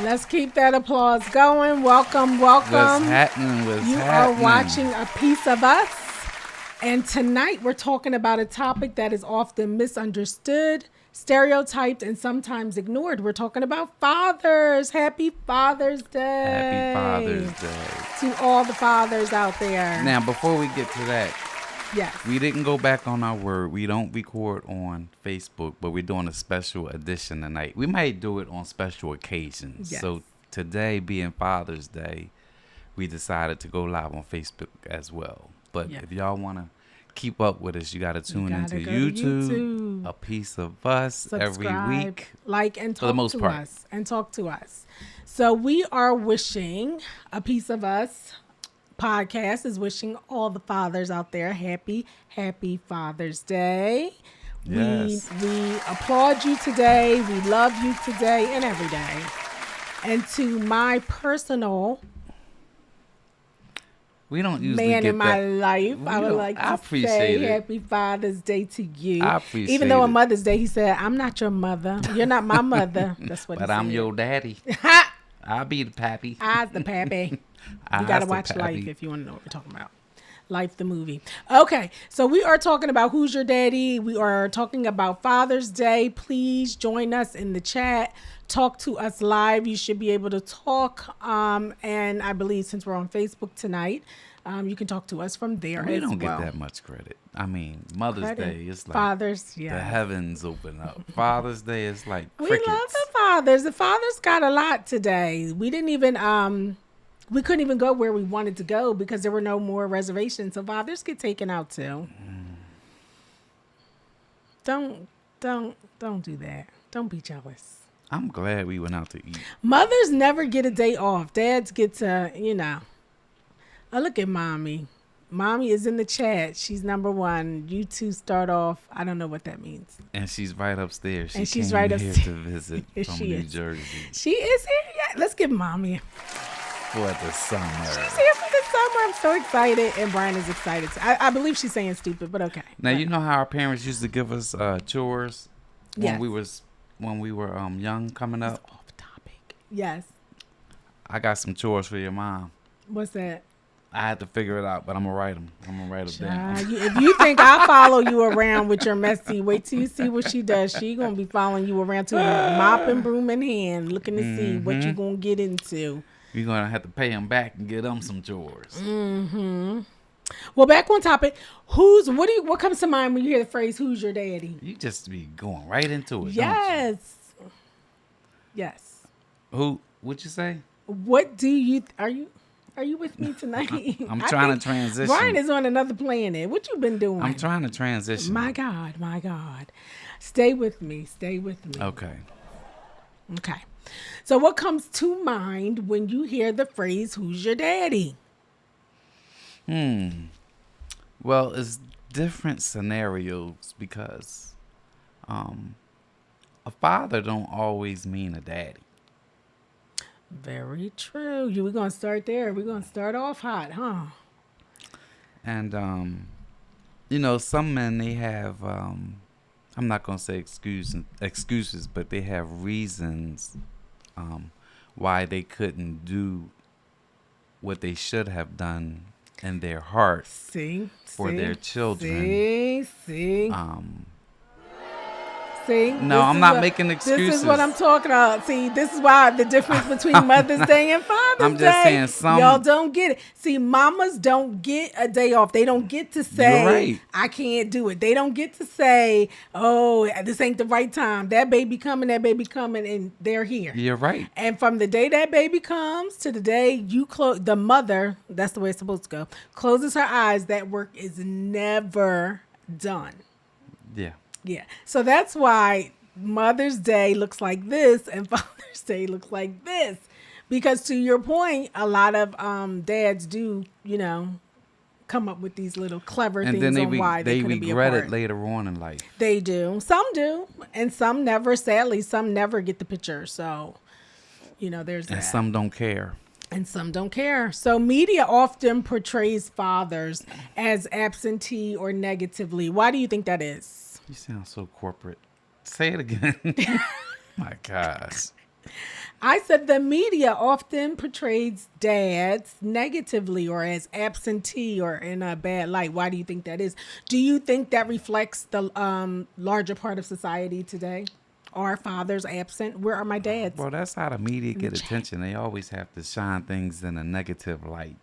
Let's keep that applause going. Welcome. What's happening? You are watching A Piece of Us. And tonight we're talking about a topic that is often misunderstood, stereotyped, and sometimes ignored. We're talking about fathers. Happy Father's Day. Happy Father's Day. To all the fathers out there. Now, before we get to that, yes, we didn't go back on our word. We don't record on Facebook, but we're doing a special edition tonight. We might do it on special occasions. Yes. So today being Father's Day, we decided to go live on Facebook as well. But if y'all want to keep up with us, you got to tune into YouTube, A Piece of Us, subscribe, every week. Like and for the talk most to part. us. And talk to us. So we are wishing A Piece of Us podcast is wishing all the fathers out there happy Father's Day. Yes. We applaud you today. We love you today and every day. And to my personal We don't usually man get in my that. life, I would like I to appreciate say it. happy Father's Day to you. I appreciate Even though on it. Mother's Day he said, I'm not your mother. You're not my mother. That's what he But said. I'm your daddy. I'll be the pappy. I's the pappy. You I's gotta the watch pappy. Life if you want to know what we're talking about. Life, the movie. Okay, so we are talking about Who's Your Daddy. We are talking about Father's Day. Please join us in the chat. Talk to us live. You should be able to talk. And I believe since we're on Facebook tonight, you can talk to us from there We as don't well. get that much credit. I mean, Mother's Credit. Day is like Fathers, yeah. the heavens open up. Father's Day is like We crickets. love the fathers. The fathers got a lot today. We didn't even we couldn't even go where we wanted to go because there were no more reservations. So fathers get taken out too. Don't do that. Don't be jealous. I'm glad we went out to eat. Mothers never get a day off. Dads get to, Oh, look at mommy. Mommy is in the chat. She's number one. You two start off. I don't know what that means. And she's right upstairs. She And she's came right here upstairs. to visit Yes, from she New is. Jersey She is here yet? Let's give mommy. for the summer. She's here for the summer. I'm so excited. And Brian is excited. I believe she's saying stupid, but okay. Now you know how our parents used to give us chores Yes. when we were young coming up. Off topic. Yes. I got some chores for your mom. What's that? I had to figure it out, but I'm gonna write them. I'm gonna write them down. If you think I follow you around with your messy, wait till you see what she does. She gonna be following you around too, mop and broom in hand, looking to see what you gonna get into. You're gonna have to pay them back and get them some chores. Well, back on topic. What comes to mind when you hear the phrase "Who's your daddy"? You just be going right into it. Don't Yes. Yes. you? Who? What'd you say? What do you? Are you with me tonight? I'm I trying think to transition. Brian is on another planet. What you been doing? I'm trying to transition. My God. Stay with me. Okay. Okay. So what comes to mind when you hear the phrase "Who's your daddy"? Well, it's different scenarios because a father don't always mean a daddy. Very true. We're going to start there. We're going to start off hot, huh? And some men, they have I'm not gonna say excuses, but they have reasons why they couldn't do what they should have done in their heart for their children. See? No, I'm not making excuses. This is what I'm talking about. See, this is why the difference between Mother's Day and Father's Day. I'm just saying some... Y'all don't get it. See, mamas don't get a day off. They don't get to say, You're right. I can't do it. They don't get to say, oh, this ain't the right time. That baby coming, and they're here. You're right. And from the day that baby comes to the day you close, the mother, that's the way it's supposed to go, closes her eyes, that work is never done. Yeah. Yeah. So that's why Mother's Day looks like this and Father's Day looks like this. Because to your point, a lot of dads do, come up with these little clever things then on why they couldn't be apart. regret it later on in life. They do. Some do. And some never, sadly, some never get the picture. So, there's that. And some don't care. And some don't care. So media often portrays fathers as absentee or negatively. Why do you think that is? You sound so corporate. Say it again. My gosh. I said the media often portrays dads negatively or as absentee or in a bad light. Why do you think that is? Do you think that reflects the larger part of society today? Are fathers absent? Where are my dads? Well, that's how the media get attention. They always have to shine things in a negative light.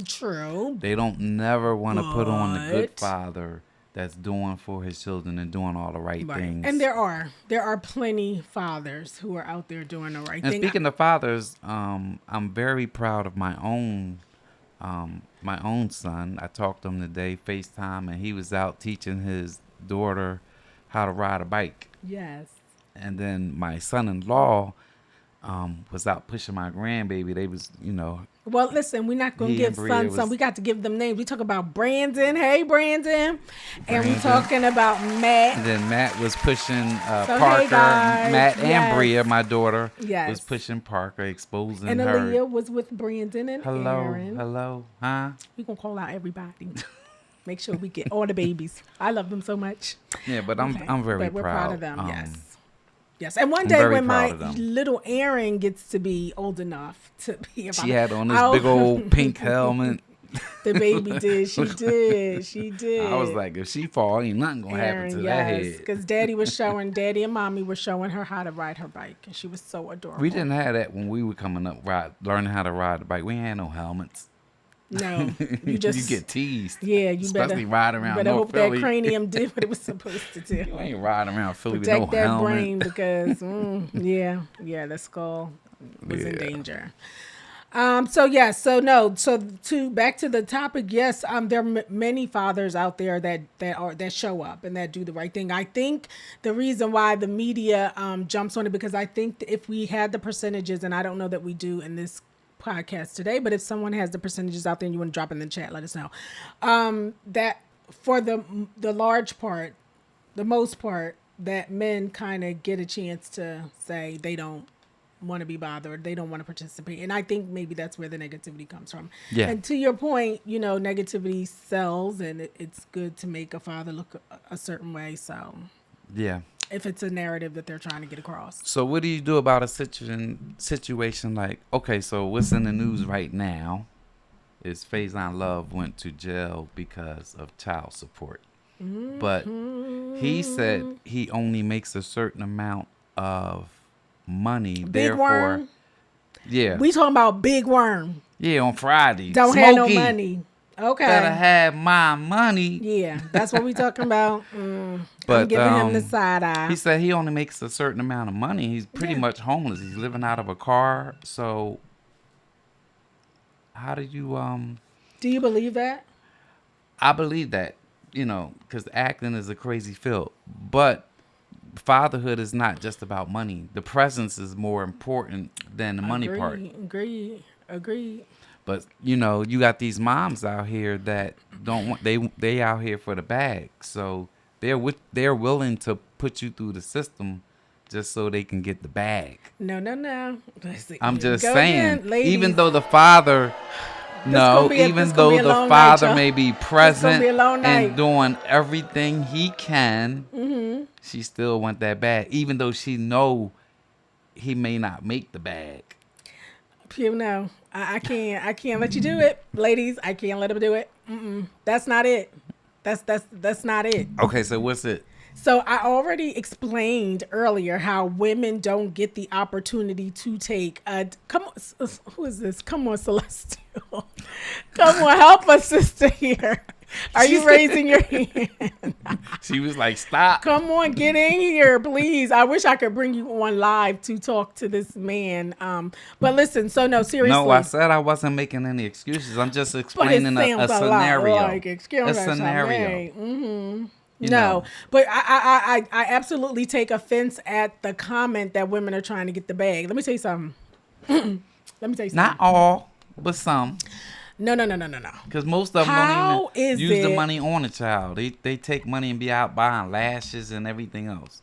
True. They don't never want to put on the good But- father that's doing for his children and doing all the right things. And there are plenty fathers who are out there doing the right And thing. speaking of fathers, I'm very proud of my own son. I talked to him today, FaceTime, and he was out teaching his daughter how to ride a bike. Yes. And then my son-in-law was out pushing my grandbaby. They was, Well, listen, we're not going to He give and Bria son. was- We got to give them names. We talk about Brandon. Hey, Brandon. And we Brandon. talking about Matt. and then Matt was pushing So, hey, Parker. guys. Matt and Yes. Bria, my daughter, Yes. was pushing Parker, exposing And her. Aaliyah was with Brandon and Hello, Aaron. hello, huh? We're going to call out everybody. Make sure we get all the babies. I love them so much. Yeah, but I'm Okay. I'm very But we're proud of them, yes. Yes. And one I'm day very when my proud of them. little Aaron gets to be old enough to be about She had on this I'll- big old pink helmet. The baby did. She did. She did. I was like, if she fall, ain't nothing gonna happen to that head. because Daddy and Mommy were showing her how to ride her bike, and she was so adorable. We didn't have that when we were coming up, learning how to ride the bike. We ain't had no helmets. No, you just you get teased. yeah. You especially better riding you around better North hope Philly. that cranium did what it was supposed to do. You ain't riding around Philly Protect with no that helmet. brain because the skull was in Yeah. danger. So back to the topic. Yes, there are many fathers out there that show up and that do the right thing. I think the reason why the media jumps on it, because I think that if we had the percentages, and I don't know that we do in this podcast today, but if someone has the percentages out there and you want to drop in the chat, let us know. That for the large part, the most part, that men kind of get a chance to say they don't want to be bothered, they don't want to participate, and I think maybe that's where the negativity comes from. Yeah. And to your point, negativity sells, and it's good to make a father look a certain way. So Yeah. if it's a narrative that they're trying to get across. So what do you do about a situation like, okay, so what's in the news right now is Faizon Love went to jail because of child support. But he said he only makes a certain amount of money. Big Therefore, Worm. yeah. We talking about Big Worm. Yeah, on Friday. Don't have no Smokey, money. Okay. better have my money. Yeah, that's what we talking about. I'm But, giving him the side eye. He said he only makes a certain amount of money. He's pretty Yeah. much homeless. He's living out of a car. So how do you Do you believe that? I believe that, because acting is a crazy field. But fatherhood is not just about money. The presence is more important than the money part. Agreed. But you got these moms out here that don't want they out here for the bag. So they're willing to put you through the system just so they can get the bag. No. Let's see. I'm Here just we go saying, again, ladies. even though the father gonna be a long night, father y'all. may be gonna present be a long night. and doing everything he can, she still want that bag, even though she know he may not make the bag. No, I can't let you do it, ladies. I can't let him do it. That's not it. That's not it. Okay, so what's it? So I already explained earlier how women don't get the opportunity to take a. Come on, who is this? Come on, Celestial. Come on, help us, sister here. Are you raising your hand? She was like, stop. Come on, get in here, please. I wish I could bring you on live to talk to this man. But listen, so no, seriously. No, I said I wasn't making any excuses. I'm just But it explaining a sounds scenario. Like, excuse a me, scenario. You No, know. but I absolutely take offense at the comment that women are trying to get the bag. Let me tell you something. Not all, but some. No. Because most of them How don't even is use the it- money on a child. They take money and be out buying lashes and everything else.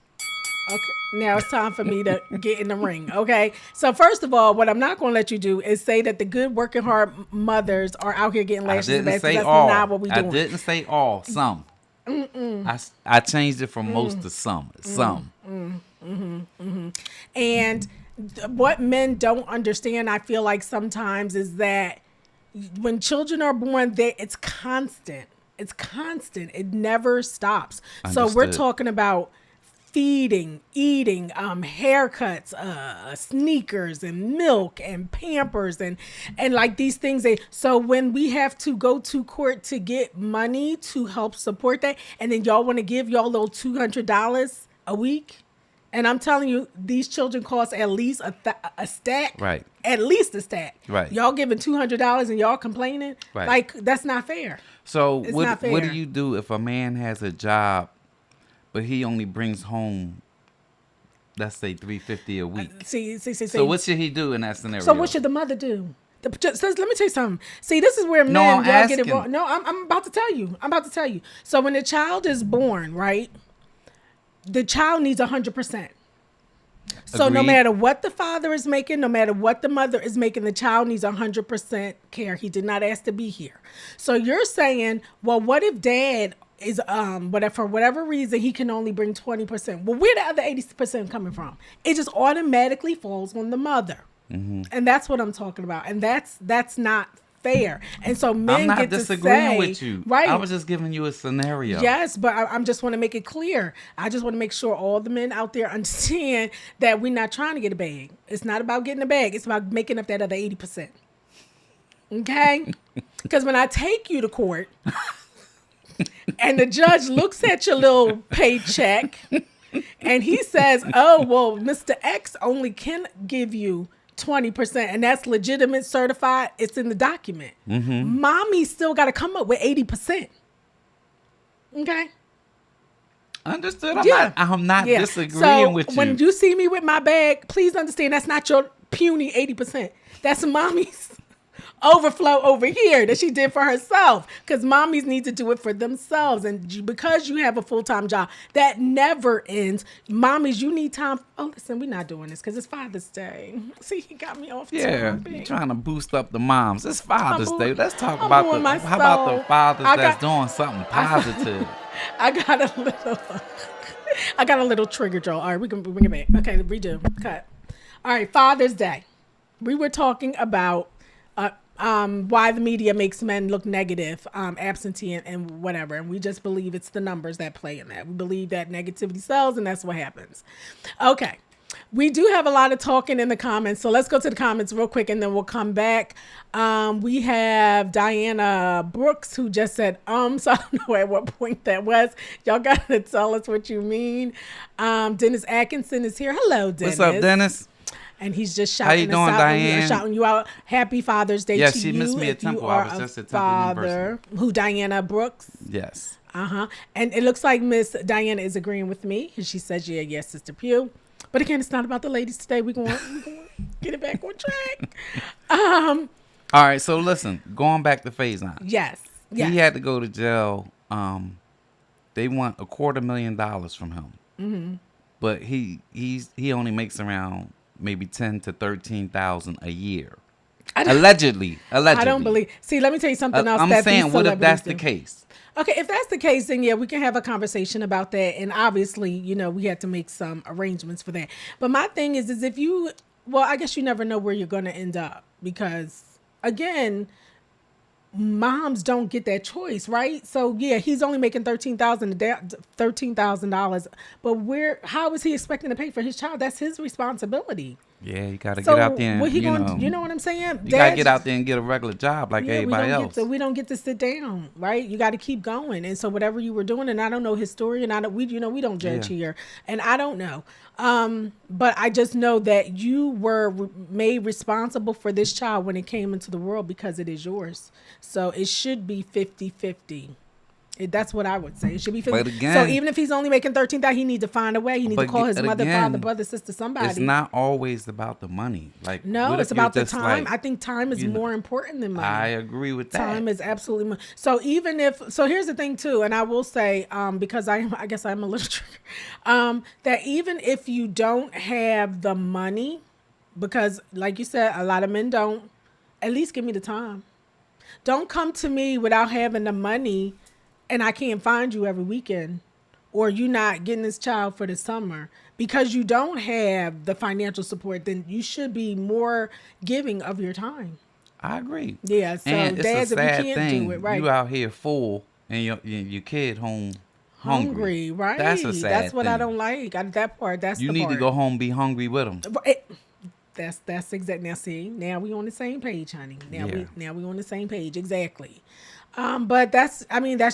Okay, now it's time for me to get in the ring. Okay, so first of all, what I'm not going to let you do is say that the good working hard mothers are out here getting I lashes and didn't bags. say That's all. not what we I doing. didn't say all. Some. I changed it from most to some. Some. And what men don't understand, I feel like sometimes, is that when children are born, it's constant. It's constant. It never stops. So we're Understood. talking about feeding, eating, haircuts, sneakers and milk and Pampers and like these things. So when we have to go to court to get money to help support that, and then y'all want to give y'all little $200 a week, and I'm telling you, these children cost at least a stack. Right. At least a stack. Right. Y'all giving $200 and y'all complaining. Right. Like, that's not fair. So It's what not what do fair. you do if a man has a job, but he only brings home, let's say, $350 a week? See. So what should he do in that scenario? So what should the mother do? Let me tell you something. See, this is where No, men I'm y'all get it asking. wrong. No, I'm about to tell you. So when the child is born, right, the child needs 100%. So no Agreed. matter what the father is making, no matter what the mother is making, the child needs 100% care. He did not ask to be here. So you're saying, well, what if dad is whatever, for whatever reason he can only bring 20%? Well, where the other 80% coming from? It just automatically falls on the mother. Mm-hmm. And that's what I'm talking about. And that's not fair. And so men I'm not get disagreeing to say, with you. right? I was just giving you a scenario. Yes, but I'm just want to make it clear. I just want to make sure all the men out there understand that we're not trying to get a bag. It's not about getting a bag. It's about making up that other 80%. Okay? Because when I take you to court and the judge looks at your little paycheck and he says, oh, well, Mr. X only can give you 20%, and that's legitimate, certified, it's in the document. Mm-hmm. Mommy still got to come up with 80%. Okay? Understood. Yeah. I'm not Yeah. disagreeing So with you. when you see me with my bag, please understand that's not your puny 80%. That's mommy's overflow over here that she did for herself, because mommies need to do it for themselves. And because you have a full-time job that never ends, mommies, you need time. Oh, listen, we're not doing this because it's Father's Day. See, he got me off Yeah, topic. you're trying to boost up the moms. It's Father's I'm Day. Let's talk I'm about doing my how about the soul. fathers I that's got- doing something positive. I got a little trigger draw. All right, we can bring it back. Okay, redo. Cut. All right, Father's Day. We were talking about why the media makes men look negative, absentee, and whatever. And we just believe it's the numbers that play in that. We believe that negativity sells, and that's what happens. Okay. We do have a lot of talking in the comments, so let's go to the comments real quick, and then we'll come back. We have Diana Brooks, who just said, so I don't know at what point that was. Y'all got to tell us what you mean. Dennis Atkinson is here. Hello, Dennis. What's up, Dennis? And he's just How you shouting us doing, out. Diane? Shouting you out. Happy Father's Day Yeah, to she you. missed me at if you Temple. I are was a just at Temple father. Who, Diana Brooks? Yes. And it looks like Miss Diana is agreeing with me. And she says, yeah, yes, Sister Pugh. But again, it's not about the ladies today. We're going to get it back on track. All right, so listen, going back to Faison. Yes. He had to go to jail. They want $250,000 from him. Mm-hmm. But he only makes around maybe 10 to 13,000 a year. Allegedly. I don't believe. See, let me tell you something else. I'm that saying, these what if that's celebrities the do. case? Okay, if that's the case, then yeah, we can have a conversation about that. And obviously, we had to make some arrangements for that. But my thing is if you, well, I guess you never know where you're going to end up because, again, moms don't get that choice, right? So yeah, he's only making $13,000, but how is he expecting to pay for his child? That's his responsibility. Yeah, you got to So get out there and, what he gonna, you know what I'm saying? you got to get out there and get a regular job like everybody else. We don't get to sit down, right? You got to keep going. And so whatever you were doing, and I don't know his story, and we don't judge here, and I don't know. But I just know that you were made responsible for this child when it came into the world because it is yours. So it should be 50-50. That's what I would say. It should be 50. But again, so even if he's only making 13,000, he need to find a way. He need to call his mother, father, brother, sister, somebody. It's not always about the money. Like no, it's about the time. I think time is more important than money. I agree with that. Time is absolutely more. So even if here's the thing too, and I will say because I guess I'm a little trigger, that even if you don't have the money, because like you said, a lot of men don't, at least give me the time. Don't come to me without having the money and I can't find you every weekend, or you not getting this child for the summer, because you don't have the financial support, then you should be more giving of your time. I agree. Yeah, so And it's a dads, if you sad can't do thing. it, right? You out here full and your kid home hungry. Hungry, right? That's a sad That's what I thing. don't like. That part, that's You the need part. to go home, be hungry with them. That's exact. Now see, now we on the same page, honey. Yeah. Now we on the same page, exactly. But that's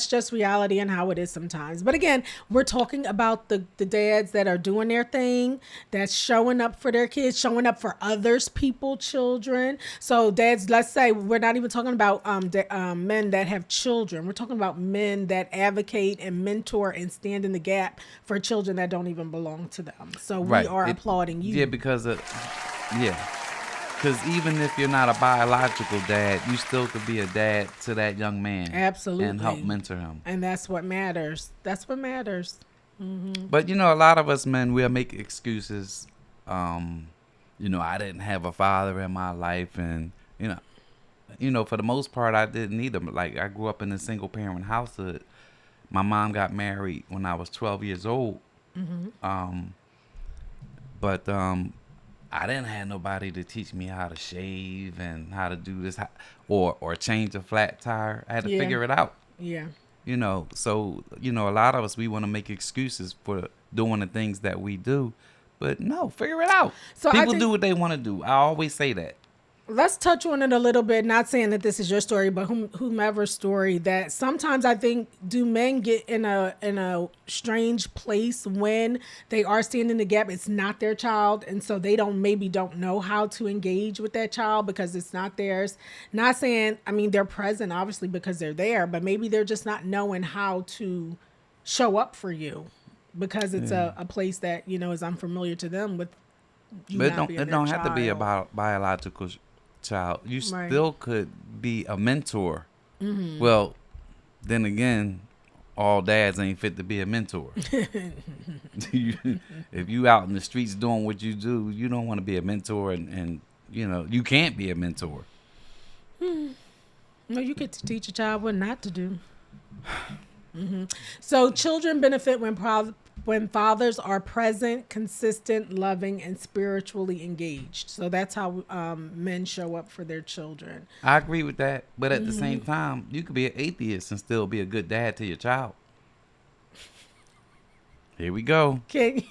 just reality and how it is sometimes. But again, we're talking about the dads that are doing their thing, that's showing up for their kids, showing up for others, people, children. So dads, let's say we're not even talking about men that have children. We're talking about men that advocate and mentor and stand in the gap for children that don't even belong to them. So we are applauding you. Yeah, because because even if you're not a biological dad, you still could be a dad to that young man. Absolutely. And help mentor him. And that's what matters. That's what matters. But a lot of us men, we'll make excuses. I didn't have a father in my life, and for the most part, I didn't either. Like, I grew up in a single parent household. My mom got married when I was 12 years old. But I didn't have nobody to teach me how to shave and how to do this or change a flat tire. I had to figure it out. Yeah. So a lot of us, we want to make excuses for doing the things that we do, but no, figure it out. So people do what they want to do. I always say that. Let's touch on it a little bit. Not saying that this is your story, but whomever's story. That sometimes I think, do men get in a strange place when they are standing the gap? It's not their child, and so they don't know how to engage with that child because it's not theirs. Not saying, they're present obviously because they're there, but maybe they're just not knowing how to show up for you because it's a place that is unfamiliar to them. With you but not being it their don't have to be child. a biological child. You Right. still could be a mentor. Well, then again, all dads ain't fit to be a mentor. If you out in the streets doing what you do, you don't want to be a mentor, and you can't be a mentor. No, you get to teach a child what not to do. So children benefit when fathers are present, consistent, loving, and spiritually engaged. So that's how men show up for their children. I agree with that, but at the same time, you could be an atheist and still be a good dad to your child. Here we go. Okay.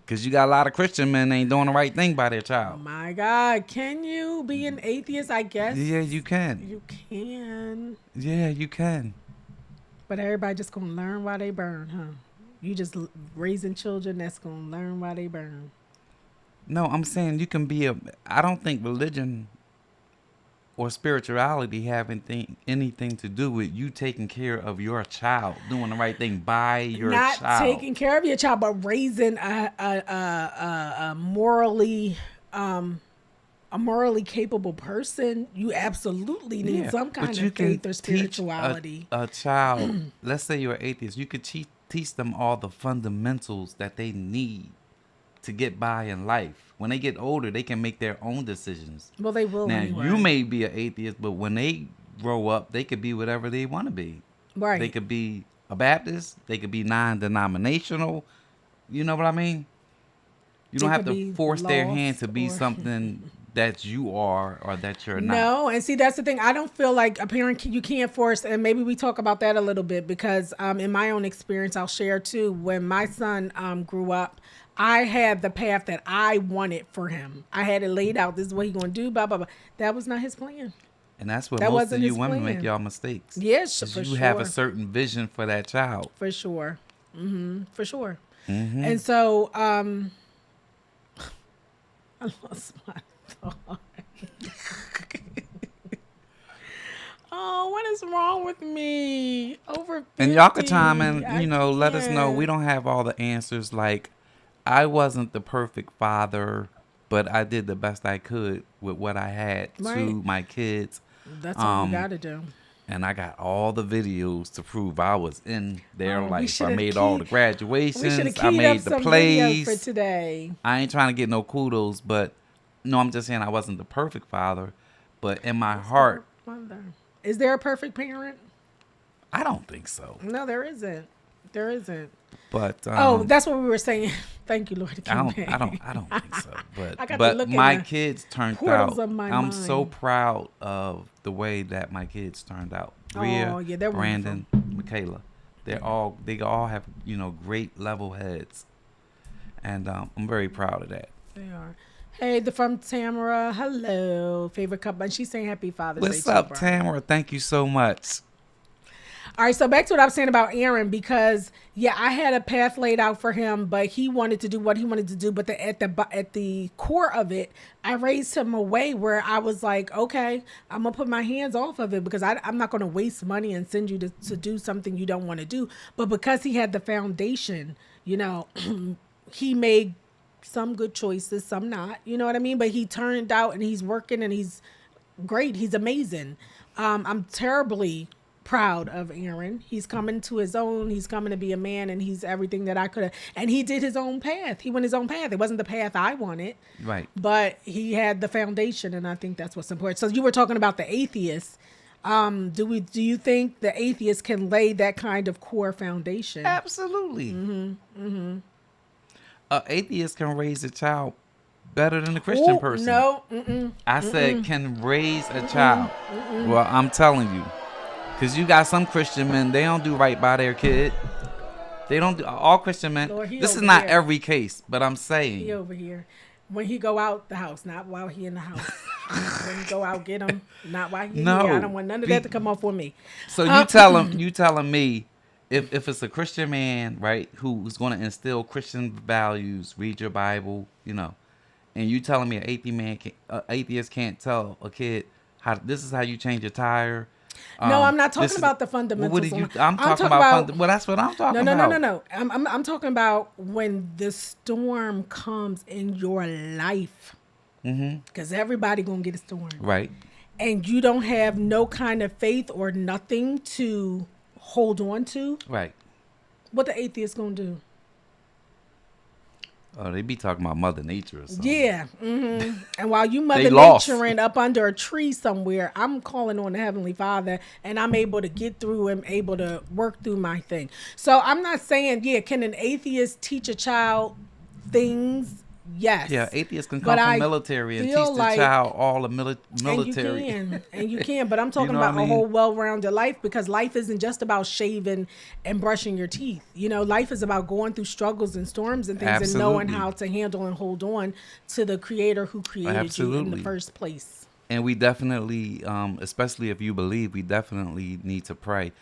Because you got a lot of Christian men ain't doing the right thing by their child. My God, can you be an atheist? I guess. Yeah, you can. You can. Yeah, you can. But everybody just gonna learn while they burn, huh? You just raising children that's gonna learn while they burn. No, I'm saying you can be I don't think religion or spirituality have anything to do with you taking care of your child, doing the right thing by your child. Not taking care of your child, but raising a morally capable person. You absolutely need some kind of faith or spirituality. A child, let's say you're an atheist, you could teach them all the fundamentals that they need to get by in life. When they get older, they can make their own decisions. Well, they will. Now, anyway. you may be an atheist, but when they grow up, they could be whatever they want to be. Right. They could be a Baptist. They could be non-denominational. You know what I mean? You don't have to force their hand to be something that you are or that you're not. No, and see, that's the thing. I don't feel like a parent, you can't force, and maybe we talk about that a little bit because in my own experience, I'll share too, when my son grew up, I had the path that I wanted for him. I had it laid out. This is what he's going to do, blah, blah, blah. That was not his plan. And that's where most of you women make y'all mistakes. Yes, for you sure. have a certain vision for that child. For sure. For sure. Mm-hmm. And so, I lost my thought. Oh, what is wrong with me? Over 50. And y'all could chime in, I let us know. can't. We don't have all the answers. Like, I wasn't the perfect father, but I did the best I could with what I had to my kids. That's all you got to do. And I got all the videos to prove I was in their life. I made all all the graduations. I made the plays. For today. I ain't trying to get no kudos, but no, I'm just saying I wasn't the perfect father. But in my heart, Is there a perfect parent? I don't think so. No, there isn't. There isn't. But Oh, that's what we were saying. Thank you, Lord. It I came don't back. I don't think so. I got to But look in my the kids turned portals out. of my I'm mind. so proud of the way that my kids turned out. Bria, Oh, yeah, they're Brandon, Michaela. They all have, great level heads. And I'm very proud of that. They are. Hey, from Tamara. Hello, favorite couple, and she's saying Happy Father's Day. What's to you, up, Brian. Tamara? Thank you so much. All right, so back to what I was saying about Aaron, because I had a path laid out for him, but he wanted to do what he wanted to do. But at the core of it, I raised him a way where I was like, okay, I'm gonna put my hands off of it because I'm not gonna waste money and send you to do something you don't want to do. But because he had the foundation, he made some good choices, some not. You know what I mean? But he turned out and he's working and he's great. He's amazing. I'm terribly proud of Aaron. He's coming to his own. He's coming to be a man, and he's everything that I could have. And he did his own path. He went his own path. It wasn't the path I wanted, Right. but he had the foundation, and I think that's what's important. So you were talking about the atheists. Do you think the atheists can lay that kind of core foundation? Absolutely. An atheist can raise a child better than a Christian person. No. I said can raise a child. Well, I'm telling you. Because you got some Christian men, they don't do right by their kid. They don't do, all Christian men. Lord, this is over not here. every case, but I'm saying. He over here. When he go out the house, not while he in the house. When he go out, get him, not while he No. here. I don't want none of that to come off on me. So you telling me if it's a Christian man, right, who's going to instill Christian values, read your Bible, and you telling me an atheist can't tell a kid this is how you change a tire. No, I'm not talking about the fundamentals. What I'm talking about. Well, that's what I'm talking about. No. I'm talking about when the storm comes in your life. Because everybody gonna get a storm, Right. and you don't have no kind of faith or nothing to hold on to. Right. What the atheist gonna do? Oh, they be talking about Mother Nature or something. Yeah. And while you They Mother lost. Naturing up under a tree somewhere, I'm calling on the Heavenly Father, and I'm able to get through and able to work through my thing. So I'm not saying, can an atheist teach a child Yes. Yeah, atheists can But come I from military and teach feel the like- child all the military. And you can, but I'm talking know what about I a mean? whole well-rounded life, because life isn't just about shaving and brushing your teeth. Life is about going through struggles and storms and things and knowing Absolutely. how to handle and hold on to the Creator who created you in Absolutely. the first place. And we definitely, especially if you believe, we definitely need to pray.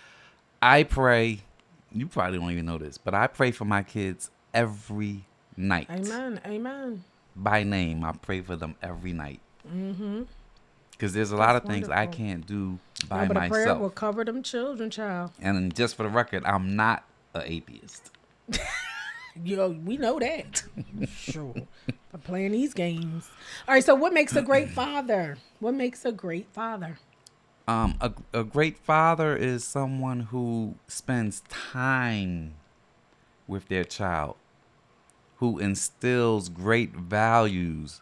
I pray, you probably don't even know this, but I pray for my kids every night. Amen. By name, I pray for them every night. Because there's a lot of things I wonderful. can't do by But a prayer will myself. cover them children, child. And just for the record, I'm not an atheist. We know that. Sure. For playing these games. All right, so what makes a great father? What makes a great father? A great father is someone who spends time with their child, who instills great values,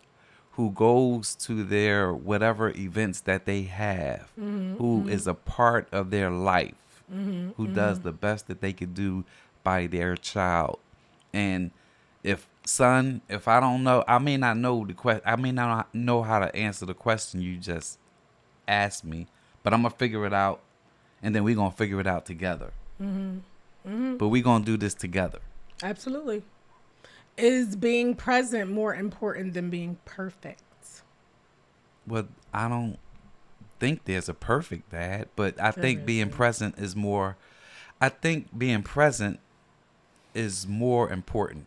who goes to their whatever events that they have, who is a part of their life, who does the best that they could do by their child. And if I don't know, I may not know the question. I may not know how to answer the question you just asked me, but I'm gonna figure it out, and then we're gonna figure it out together. But we're gonna do this together. Absolutely. Is being present more important than being perfect? Well, I don't think there's a perfect dad, but I think being present is more. I think being present is more important.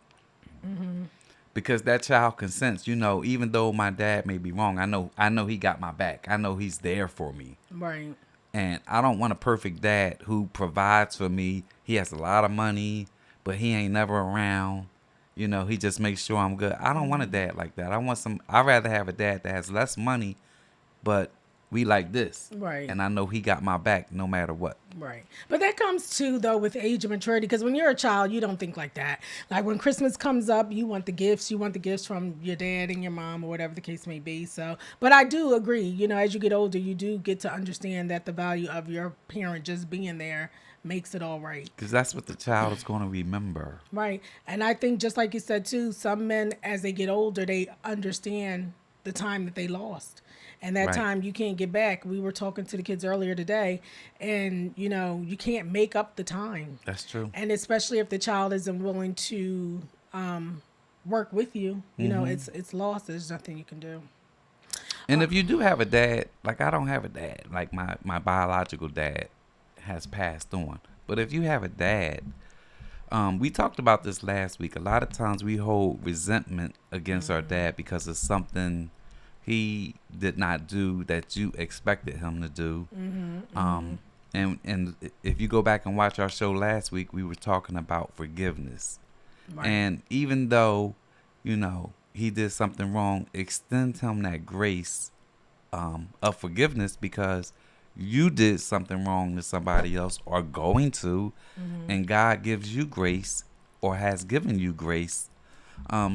Because that child can sense, even though my dad may be wrong, I know he got my back. I know he's there for me. Right. And I don't want a perfect dad who provides for me. He has a lot of money, but he ain't never around. He just makes sure I'm good. I don't want a dad like that. I'd rather have a dad that has less money, but we like this. Right. And I know he got my back no matter what. Right. But that comes too, though, with age and maturity, because when you're a child, you don't think like that. Like when Christmas comes up, you want the gifts from your dad and your mom or whatever the case may be. So, but I do agree, as you get older, you do get to understand that the value of your parent just being there makes it all right. Because that's what the child is going to remember. Right. And I think just like you said too, some men as they get older, they understand the time that they lost. And that Right. time you can't get back. We were talking to the kids earlier today, and you can't make up the time. That's true. And especially if the child isn't willing to work with you, it's lost. There's nothing you can do. And if you do have a dad, like I don't have a dad, like my biological dad has passed on. But if you have a dad, we talked about this last week. A lot of times we hold resentment against our dad because of something he did not do that you expected him to do. And if you go back and watch our show last week, we were talking about forgiveness. Right. And even though, he did something wrong, extend him that grace of forgiveness, because you did something wrong to somebody else or going to, and God gives you grace or has given you grace.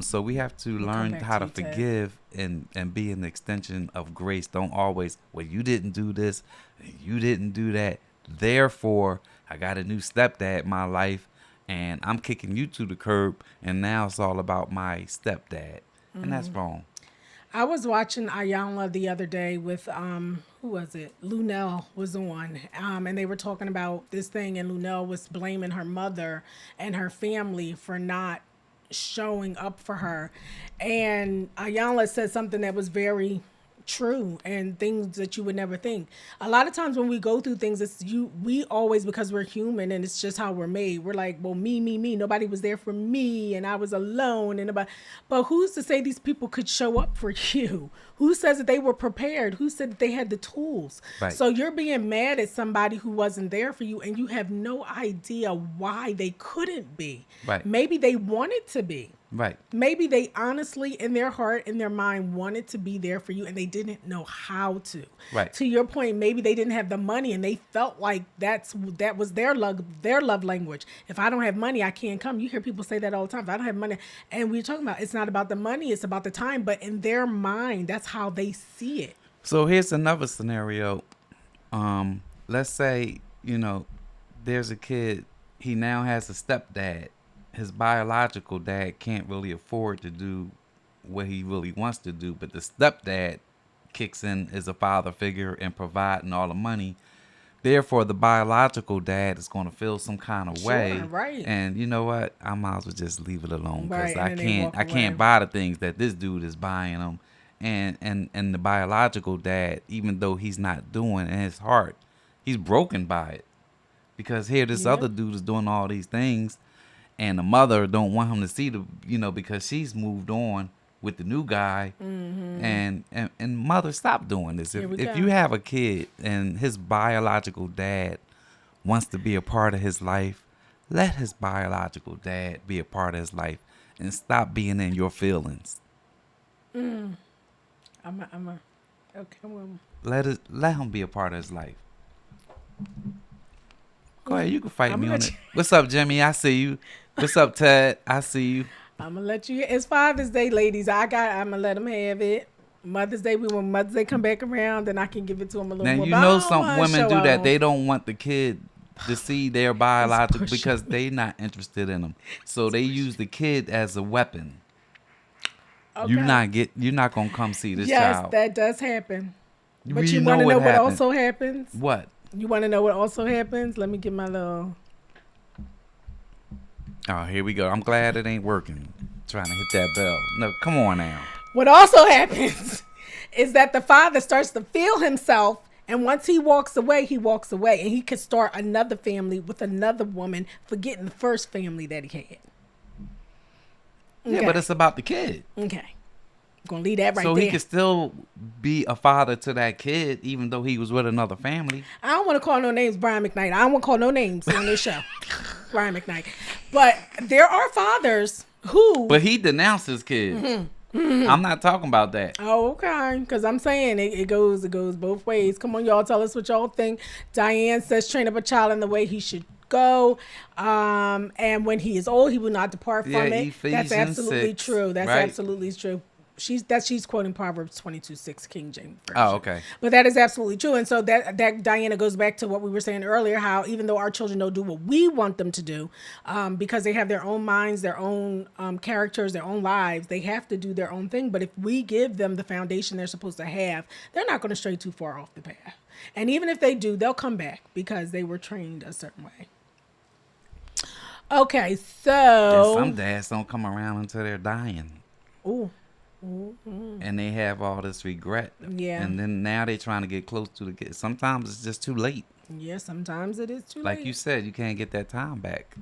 So we have to learn back how to to you, Ted. forgive and be an extension of grace. Don't always, well, you didn't do this, you didn't do that, therefore I got a new stepdad in my life and I'm kicking you to the curb, and now it's all about my stepdad. And that's wrong. I was watching Ayanla the other day with who was it? Lunel was on, and they were talking about this thing, and Lunel was blaming her mother and her family for not showing up for her, and Ayanla said something that was very true and things that you would never think. A lot of times when we go through things, we always, because we're human and it's just how we're made, we're like, well, me, nobody was there for me and I was alone, and but who's to say these people could show up for you? Who says that they were prepared? Who said that they had the tools? Right. So you're being mad at somebody who wasn't there for you, and you have no idea why they couldn't be. Right. Maybe they wanted to be. Right. Maybe they honestly, in their heart, in their mind, wanted to be there for you, and they didn't know how to. Right. To your point, maybe they didn't have the money, and they felt like that was their love language. If I don't have money, I can't come. You hear people say that all the time. If I don't have money, and we're talking about, it's not about the money, it's about the time. But in their mind, that's how they see it. So here's another scenario. Let's say, there's a kid, he now has a stepdad. His biological dad can't really afford to do what he really wants to do, but the stepdad kicks in as a father figure and providing all the money. Therefore, the biological dad is going to feel some kind of way. Right. And you know what? I might as well just leave it alone, because Right, and then they walk I can't away. buy the things that this dude is buying them. And the biological dad, even though he's not doing in his heart, he's broken by it, because here this other dude is doing all these things, and the mother don't want him to see because she's moved on with the new guy. And mother, stop doing this. Here we If go. you have a kid and his biological dad wants to be a part of his life, let his biological dad be a part of his life, and stop being in your feelings. Okay, well, Let him be a part of his life. Go ahead, you can fight I'ma me on let it. you- What's up, Jimmy? I see you. What's up, Ted? I see you. I'm gonna let you. It's Father's Day, ladies. I'm gonna let them have it. Mother's Day, when Mother's Day come back around, then I can give it to them a little Now more. you But I know don't some wanna women show do that. out. They don't want the kid to see their biological, pushing because they not interested in them. So they use the kid as a weapon. Okay. You're not gonna come see this Yes, child. that does happen. But We you want to know what happened. also happens? What? You want to know what also happens? Let me get my little. Oh, here we go. I'm glad it ain't working. Trying to hit that bell. No, come on now. What also happens is that the father starts to feel himself, and once he walks away, and he could start another family with another woman, forgetting the first family that he had. Yeah, but it's about the kid. Okay. I'm gonna leave that right So there. he could still be a father to that kid, even though he was with another family. I don't want to call no names, Brian McKnight. I don't want to call no names on this show, Brian McKnight. But there are fathers who. But he denounced his kid. I'm not talking about that. Oh, okay. Because I'm saying it goes both ways. Come on, y'all. Tell us what y'all think. Diane says, train up a child in the way he should go. And when he is old, he will not depart from Yeah, it. That's Ephesians absolutely 6, true. That's right? absolutely true. she's quoting Proverbs 22:6 King James version. Oh, okay. But that is absolutely true. And so that Diana goes back to what we were saying earlier, how even though our children don't do what we want them to do, because they have their own minds, their own characters, their own lives, they have to do their own thing. But if we give them the foundation they're supposed to have, they're not going to stray too far off the path. And even if they do, they'll come back because they were trained a certain way. Okay, so... Yeah, some dads don't come around until they're dying. Ooh. And they have all this regret. Yeah. And then now they're trying to get close to the kid. Sometimes it's just too late. Yeah, sometimes it is too late. Like you said, you can't get that time back.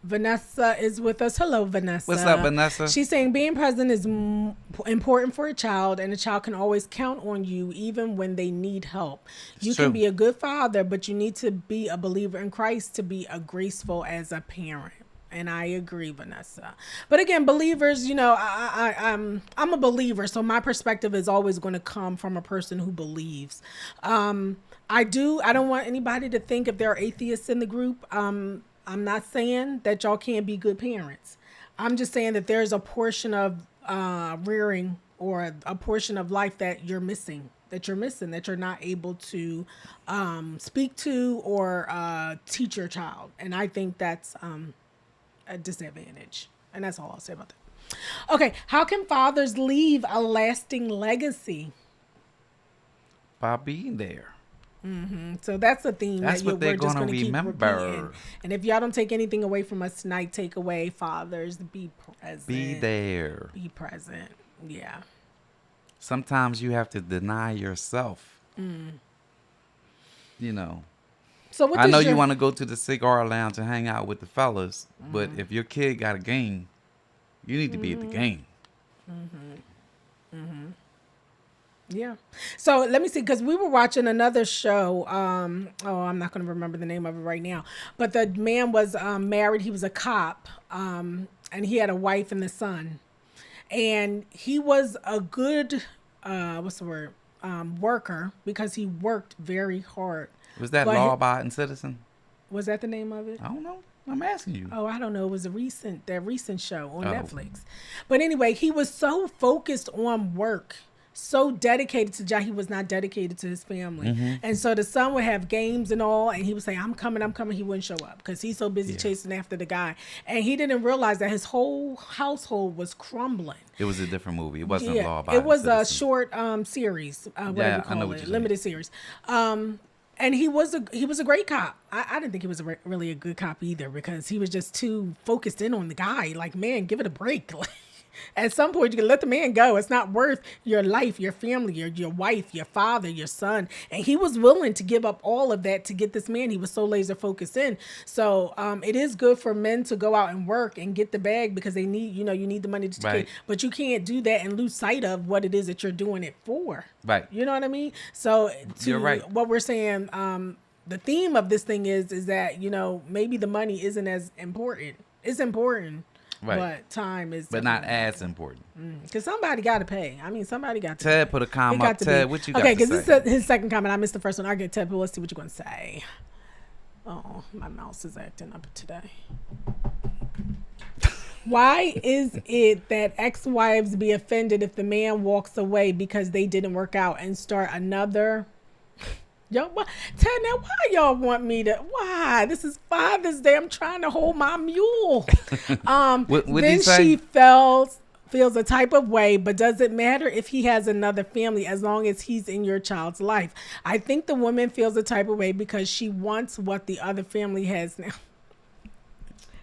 Vanessa is with us. Hello, Vanessa. What's up, Vanessa? She's saying being present is important for a child, and a child can always count on you even when they need help. You true. can be a good father, but you need to be a believer in Christ to be a graceful as a parent. And I agree, Vanessa. But again, believers, you know, I'm a believer, so my perspective is always going to come from a person who believes. I don't want anybody to think if there are atheists in the group. I'm not saying that y'all can't be good parents. I'm just saying that there's a portion of rearing or a portion of life that you're missing, that you're not able to speak to or teach your child. And I think that's a disadvantage. And that's all I'll say about that. Okay, how can fathers leave a lasting legacy? By being there. So that's a theme That's that what they're we're just gonna going to keep remember. repeating. And if y'all don't take anything away from us tonight, take away, fathers, be present. Be there. Be present. Yeah. Sometimes you have to deny yourself. You know. So what I know does you want to go to the cigar lounge and hang out with the fellas, but if your kid got a game, you need to be at the game. Yeah. So let me see, because we were watching another show. I'm not going to remember the name of it right now. But the man was married. He was a cop, and he had a wife and a son. And he was a good, worker, because he worked very hard. Was that But law-abiding citizen? Was that the name of it? I don't know. I'm asking you. Oh, I don't know. It was that recent show on Oh. Netflix. But anyway, he was so focused on work, so dedicated to job. He was not dedicated to his family. And so the son would have games and all, and he would say, I'm coming. He wouldn't show up because he's so busy chasing after the guy. And he didn't realize that his whole household was crumbling. It was a different movie. It wasn't law-abiding it was citizen. a short series, whatever you I know call what it, you're limited series. And he was a great cop. I didn't think he was really a good cop either, because he was just too focused in on the guy. Like, man, give it a break. Like, at some point, you can let the man go. It's not worth your life, your family, your wife, your father, your son. And he was willing to give up all of that to get this man. He was so laser focused in. So it is good for men to go out and work and get the bag, because they need, you need the money to Right. but you can't do that and lose sight of what it is that you're doing it for. Right. You know what I mean? So You're right. what we're saying, the theme of this thing is that, maybe the money isn't as important. It's important. Right. But time is, But not as important. because somebody got to pay. I mean, somebody got to. Ted put a comment up. Ted, what you got Okay, to because say? this is his second comment. I missed the first one. I get Ted, but let's see what you're going to say. Oh, my mouse is acting up today. Why is it that ex-wives be offended if the man walks away because they didn't work out and start another? Yo, Ted, now why y'all want me to? Why? This is Father's Day. I'm trying to hold my mule. What did Then he say? she feels a type of way, but does it matter if he has another family as long as he's in your child's life? I think the woman feels a type of way because she wants what the other family has now.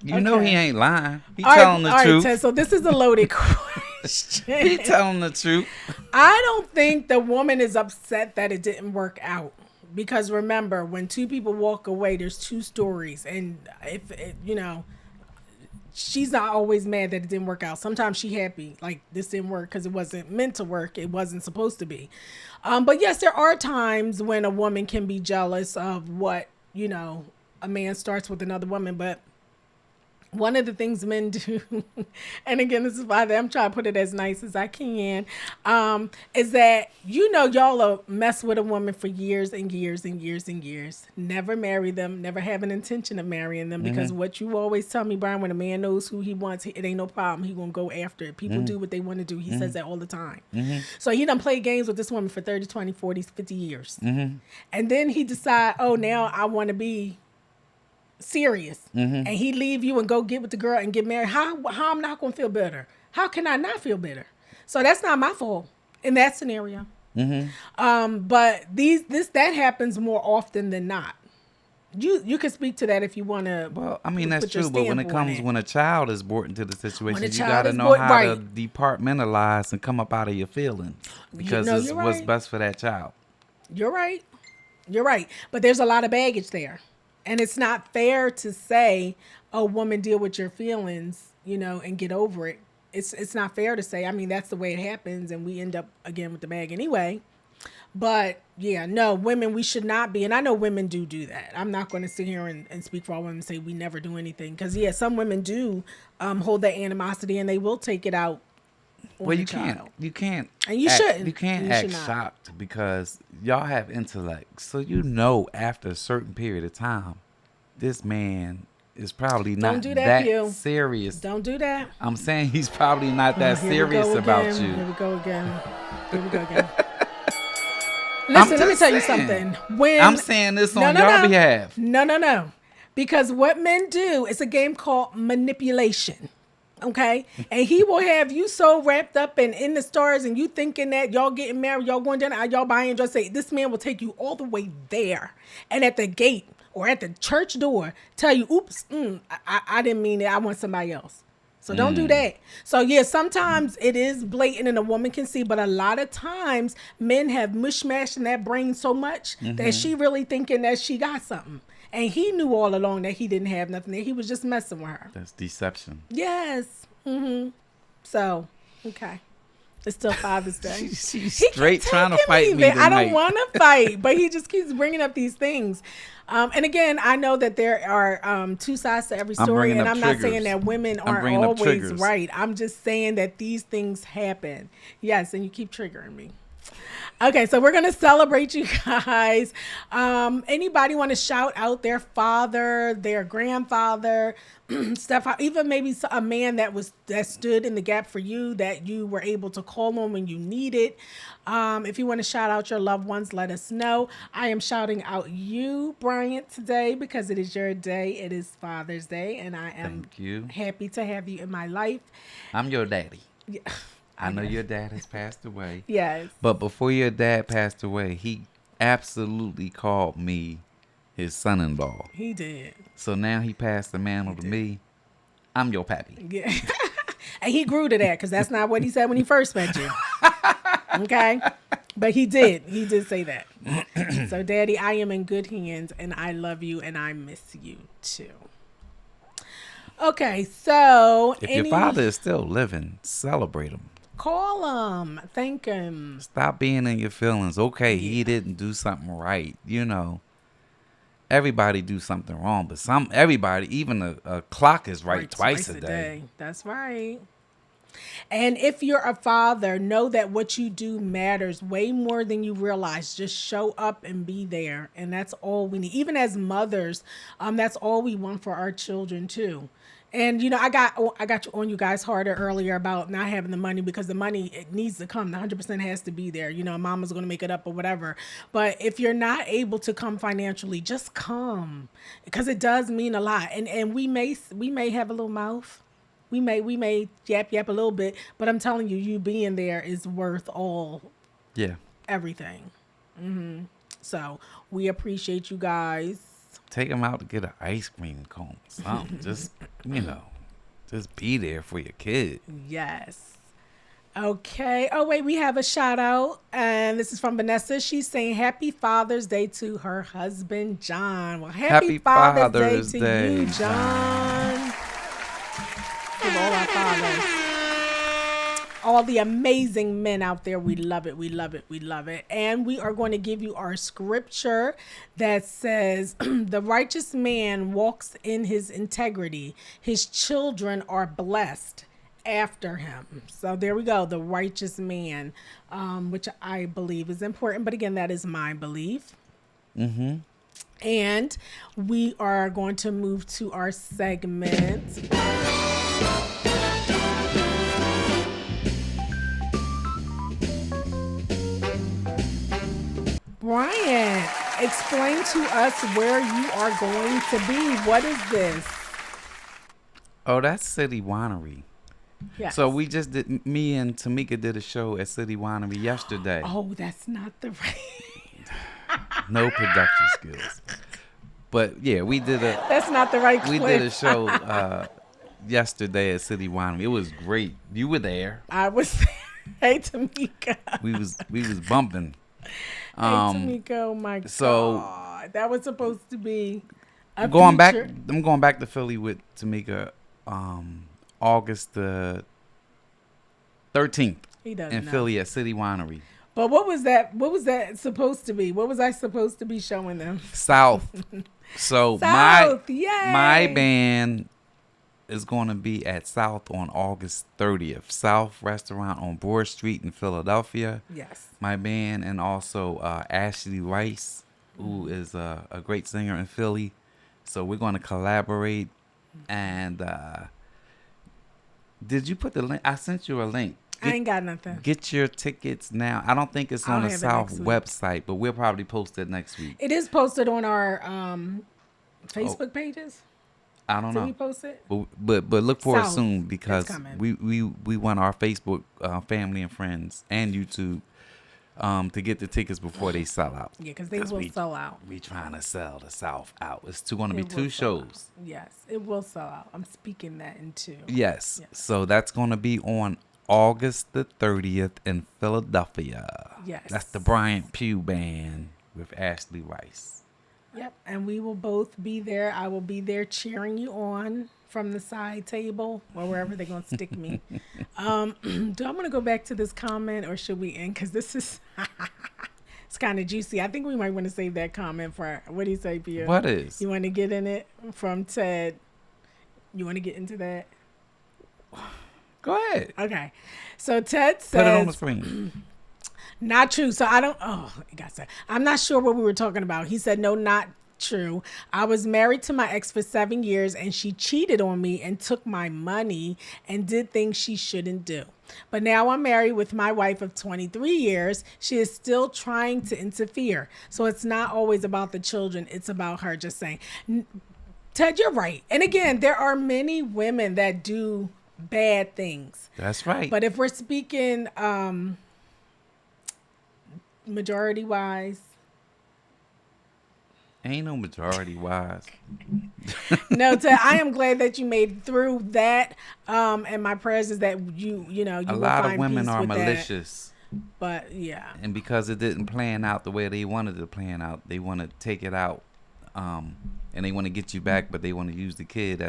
You know he ain't lying. He All telling the right, truth. Ted, so this is a loaded question. He telling the truth. I don't think the woman is upset that it didn't work out. Because remember, when two people walk away, there's two stories. And if it, she's not always mad that it didn't work out. Sometimes she happy, like this didn't work because it wasn't meant to work. It wasn't supposed to be. But yes, there are times when a woman can be jealous of what, a man starts with another woman. But one of the things men do, and again, this is why I'm trying to put it as nice as I can, is that, y'all will mess with a woman for years and years and years and years. Never marry them, never have an intention of marrying them, because what you always tell me, Brian, when a man knows who he wants, it ain't no problem. He gonna go after it. People do what they want to do. He says that all the time. So he done played games with this woman for 30, 20, 40, 50 years. And then he decide, oh, now I want to be serious, and he leave you and go get with the girl and get married. How I'm not gonna feel better? How can I not feel better? So that's not my fault in that scenario. But that happens more often than not. You can speak to that if you want to. Well, I mean, that's true, but when it comes, when a child is brought into the situation, you child got to is know brought- how to right. departmentalize and come up out of your feelings, because it's you're what's right. best for that child. You're right. But there's a lot of baggage there. And it's not fair to say, oh, woman, deal with your feelings, and get over it. It's not fair to say. I mean, that's the way it happens, and we end up, again, with the bag anyway. But, yeah, no, women, we should not be. And I know women do that. I'm not going to sit here and speak for all women and say we never do anything. Because, yeah, some women do hold that animosity, and they will take it out on Well, the you child. can't. And you act, shouldn't. You can't You act should not. shocked, because y'all have intellect. So after a certain period of time, this man is probably not do that, Pew. serious. Don't do that. I'm saying he's probably not that Here we serious go about again. you. Here we go again. Listen, I'm let me just tell you saying. something. When I'm saying this on your behalf. No. Because what men do is a game called manipulation. Okay? And he will have you so wrapped up and in the stars, and you thinking that y'all getting married, y'all going down, y'all buying dress. Say, this man will take you all the way there. And at the gate or at the church door, tell you, oops, I didn't mean it. I want somebody else. So don't do that. So, yeah, sometimes it is blatant and a woman can see, but a lot of times men have mishmashed in that brain so much that she really thinking that she got something. And he knew all along that he didn't have nothing, that he was just messing with her. That's deception. Yes. So, okay. It's still Father's Day. She's He straight keeps trying to taking fight me I tonight. don't want to fight, but he just keeps bringing up these things. And again, I know that there are two sides to every I'm story, bringing and up I'm not triggers. saying that women I'm aren't bringing up always triggers. right. I'm just saying that these things happen. Yes, and you keep triggering me. Okay, so we're going to celebrate you guys. Anybody want to shout out their father, their grandfather, stuff, even maybe a man that stood in the gap for you, that you were able to call on when you needed. If you want to shout out your loved ones, let us know. I am shouting out you, Bryant, today because it is your day. It is Father's Day, and I am Thank you. happy to have you in my life. I'm your daddy. Yeah. I know your dad has passed away. Yes. But before your dad passed away, he absolutely called me his son-in-law. He did. So now he passed the mantle to me. I'm your pappy. Yeah. And he grew to that because that's not what he said when he first met you. Okay? But he did. He did say that. So, Daddy, I am in good hands, and I love you, and I miss you, too. Okay, so... If your father is still living, celebrate him. Call him. Thank him. Stop being in your feelings. Okay, he didn't do something right. Everybody do something wrong, but everybody, even a clock is right twice a day. That's right. And if you're a father, know that what you do matters way more than you realize. Just show up and be there. And that's all we need. Even as mothers, that's all we want for our children too. And, I got on you guys harder earlier about not having the money, because the money, it needs to come. The 100% has to be there. Mama's going to make it up or whatever. But if you're not able to come financially, just come, because it does mean a lot. And we may have a little mouth. We may yap a little bit, but I'm telling you, you being there is worth everything. So we appreciate you guys. Take him out to get an ice cream cone, something. Just be there for your kid. Yes. Okay. Oh, wait, we have a shout out. And this is from Vanessa. She's saying happy Father's Day to her husband, John. Well, happy Father's Day to you, John. Of all our fathers. all the amazing men out there. We love it. We love it. We love it. And we are going to give you our scripture that says, the righteous man walks in his integrity. His children are blessed after him. So there we go. The righteous man, which I believe is important. But again, that is my belief. Mm-hmm. And we are going to move to our segment. Brian, explain to us where you are going to be. What is this? Oh, that's City Winery. Yes. So we just did. Me and Tamika did a show at City Winery yesterday. Oh, that's not the right. No production skills. But yeah, we did a That's not the right we clip. did a show yesterday at City Winery. It was great. You were there. I was. Hey, Tamika. We was bumping. Hey, Tamika. Oh my so- God. That was supposed to be. A I'm going back. feature. I'm going back to Philly with Tamika. August the 13th He doesn't in know. Philly at City Winery. But what was that? What was that supposed to be? What was I supposed to be showing them? South. So South, my yay. band is going to be at South on August 30th. South Restaurant on Broad Street in Philadelphia. Yes. My band, and also Ashley Rice, who is a great singer in Philly. So we're going to collaborate. And did you put the link? I sent you a link. I ain't got nothing. Get your tickets now. I don't think it's I'll on the have it South next week. website, but we'll probably post it next week. It is posted on our Facebook pages. I don't Did know. we post it? But look for it South. soon, because It's coming. we want our Facebook family and friends and YouTube to get the tickets before they sell out. Yeah, because they 'Cause will we- sell out. We trying to sell the South out. It's going to be It will two sell out. shows. Yes, it will sell out. I'm speaking that into. Yes. Yes. So that's going to be on August the 30th in Philadelphia. Yes. That's the Bryant Pugh Band with Ashley Rice. Yep, and we will both be there. I will be there cheering you on from the side table or wherever they're gonna stick me. Do I want to go back to this comment or should we end? Because this is it's kind of juicy. I think we might want to save that comment for what do you say, Pia? What is? You want to get in it from Ted? You want to get into that? Go ahead. Okay. So Ted Put it on the says, screen. not true. So I don't, it got said. I'm not sure what we were talking about. He said, no, not true. I was married to my ex for 7 years and she cheated on me and took my money and did things she shouldn't do. But now I'm married with my wife of 23 years. She is still trying to interfere. So it's not always about the children. It's about her. Just saying. Ted, you're right. And again, there are many women that do bad things. That's right. But if we're speaking majority wise, Ain't no majority wise. no, Ted, I am glad that you made it through that. And my prayers is that you know, you A will lot of find women peace are with that. malicious. But yeah, And because it didn't plan out the way they wanted it to plan out, they want to take it out. And they want to get you back, but they want to use the kid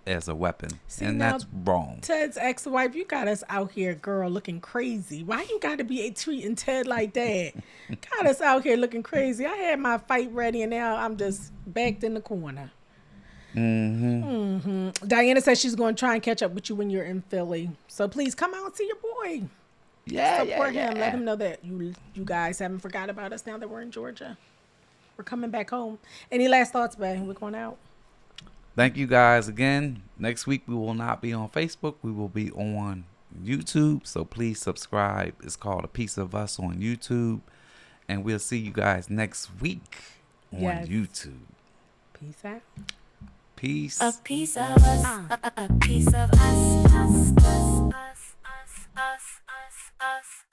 as a weapon. See, and now, that's wrong. Ted's ex-wife, you got us out here, girl, looking crazy. Why you got to be treating Ted like that? Got us out here looking crazy. I had my fight ready, and now I'm just backed in the corner. Diana says she's going to try and catch up with you when you're in Philly. So please come out and see your boy. Yeah, Support him. Let him know that you guys haven't forgot about us now that we're in Georgia. We're coming back home. Any last thoughts, babe? We're going out. Thank you guys again. Next week we will not be on Facebook. We will be on YouTube. So please subscribe. It's called A Piece of Us on YouTube. And we'll see you guys next week on Yes. YouTube. Peace out. Peace. A piece of us, a piece of us, us, us, us, us, us, us, us.